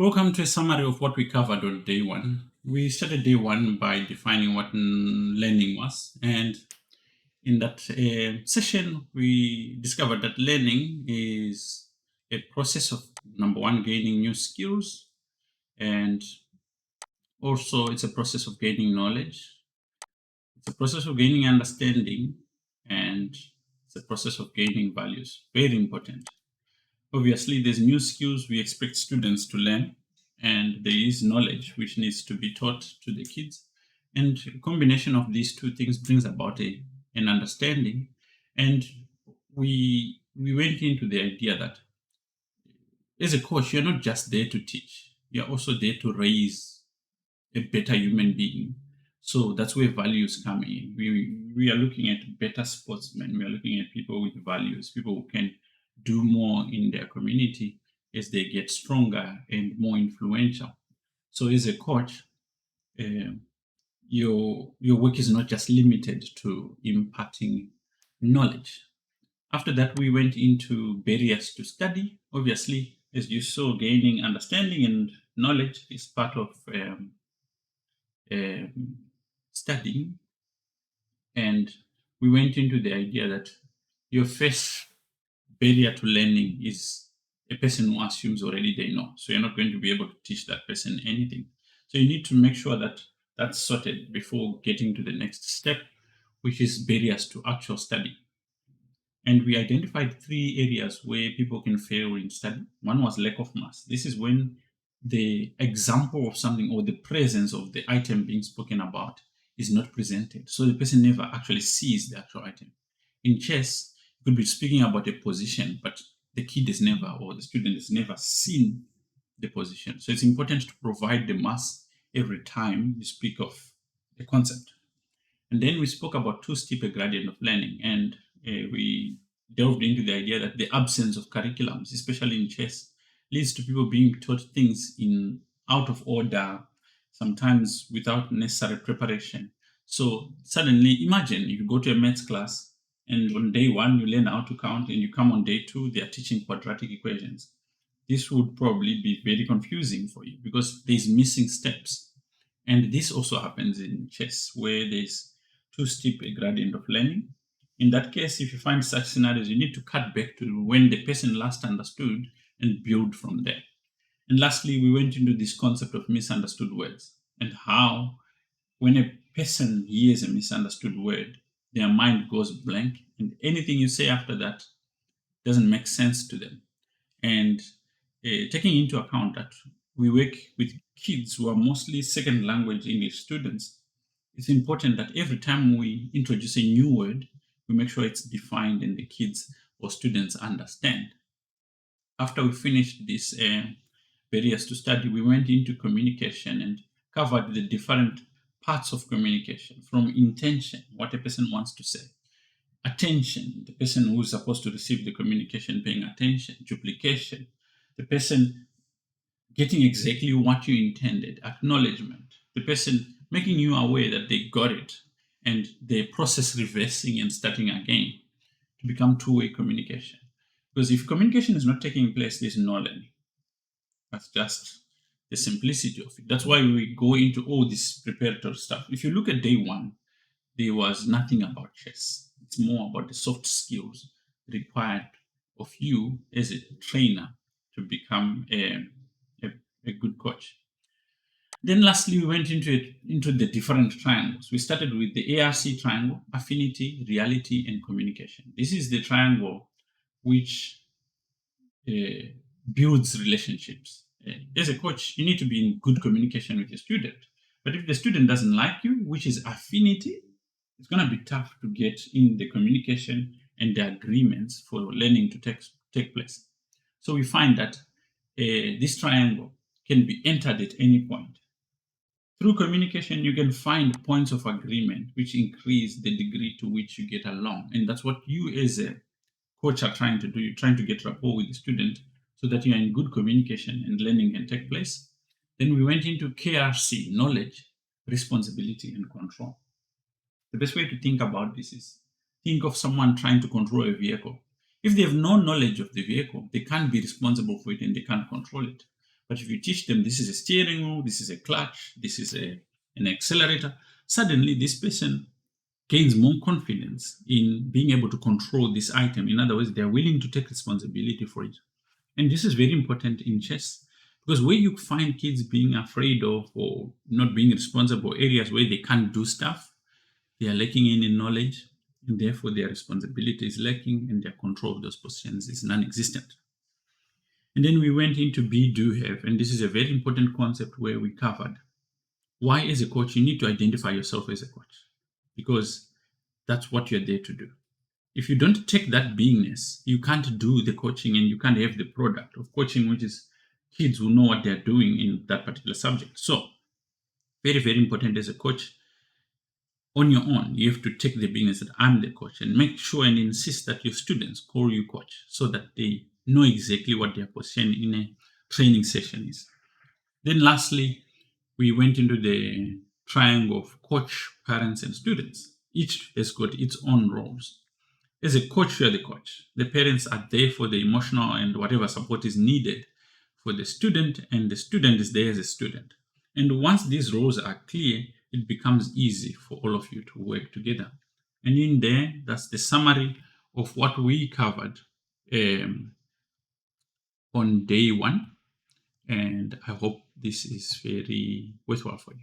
Welcome to a summary of what we covered on day one. We started day one by defining what learning was, and in that session, we discovered that learning is a process of number one, gaining new skills, and also it's a process of gaining knowledge, it's a process of gaining understanding, and it's a process of gaining values. Very important. Obviously, there's new skills we expect students to learn, and there is knowledge which needs to be taught to the kids. And a combination of these two things brings about an understanding. And we went into the idea that as a coach, you're not just there to teach, you're also there to raise a better human being. So that's where values come in. We are looking at better sportsmen. We are looking at people with values, people who can do more in their community as they get stronger and more influential. So as a coach, uh, your work is not just limited to imparting knowledge. After that, we went into barriers to study. Obviously, as you saw, gaining understanding and knowledge is part of um, studying, and we went into the idea that your first barrier to learning is a person who assumes already they know. So you're not going to be able to teach that person anything. So you need to make sure that that's sorted before getting to the next step, which is barriers to actual study. And we identified three areas where people can fail in study. One was lack of mass. This is when the example of something or the presence of the item being spoken about is not presented. So the person never actually sees the actual item. In chess, you could be speaking about a position, but the kid has never or the student has never seen the position. So it's important to provide the mass every time you speak of a concept. And then we spoke about too steep a gradient of learning, and we delved into the idea that the absence of curriculums, especially in chess, leads to people being taught things in out of order, sometimes without necessary preparation. So suddenly, imagine you go to a maths class, and on day one you learn how to count, and you come on day two they are teaching quadratic equations. This would probably be very confusing for you because there's missing steps. And this also happens in chess, where there's too steep a gradient of learning. In that case, if you find such scenarios, you need to cut back to when the person last understood and build from there. And lastly, we went into this concept of misunderstood words and how, when a person hears a misunderstood word, their mind goes blank, and anything you say after that doesn't make sense to them. And taking into account that we work with kids who are mostly second language English students, it's important that every time we introduce a new word, we make sure it's defined and the kids or students understand. After we finished these barriers to study, we went into communication and covered the different parts of communication, from intention, what a person wants to say, attention, the person who's supposed to receive the communication paying attention, duplication, the person getting exactly what you intended, acknowledgement, the person making you aware that they got it, and the process reversing and starting again to become two-way communication. Because if communication is not taking place, there's no learning. That's just the simplicity of it. That's why we go into all this preparatory stuff. If you look at day one, there was nothing about chess. It's more about the soft skills required of you as a trainer to become a, a good coach. Then lastly, we went into the different triangles. We started with the ARC triangle: affinity, reality, and communication. This is the triangle which uh, builds relationships. As a coach, you need to be in good communication with your student. But if the student doesn't like you, which is affinity, it's going to be tough to get in the communication and the agreements for learning to take place. So we find that this triangle can be entered at any point. Through communication, you can find points of agreement which increase the degree to which you get along. And that's what you as a coach are trying to do. You're trying to get rapport with the student so that you are in good communication and learning can take place. Then we went into KRC: knowledge, responsibility, and control. The best way to think about this is think of someone trying to control a vehicle. If they have no knowledge of the vehicle, they can't be responsible for it and they can't control it. But if you teach them this is a steering wheel, this is a clutch, this is an accelerator, suddenly this person gains more confidence in being able to control this item. In other words, they're willing to take responsibility for it. And this is very important in chess because where you find kids being afraid of or not being responsible, areas where they can't do stuff, they are lacking in knowledge, and therefore their responsibility is lacking and their control of those positions is non existent. And then we went into be, do, have, and this is a very important concept where we covered why, as a coach, you need to identify yourself as a coach because that's what you're there to do. If you don't take that beingness, you can't do the coaching and you can't have the product of coaching, which is kids who know what they're doing in that particular subject. So, very, very important as a coach. On your own, you have to take the beingness that I'm the coach and make sure and insist that your students call you coach so that they know exactly what their position in a training session is. Then, lastly, we went into the triangle of coach, parents, and students. Each has got its own roles. As a coach, you're the coach. The parents are there for the emotional and whatever support is needed for the student, and the student is there as a student. And once these roles are clear, it becomes easy for all of you to work together. And in there, that's the summary of what we covered on day one. And I hope this is very worthwhile for you.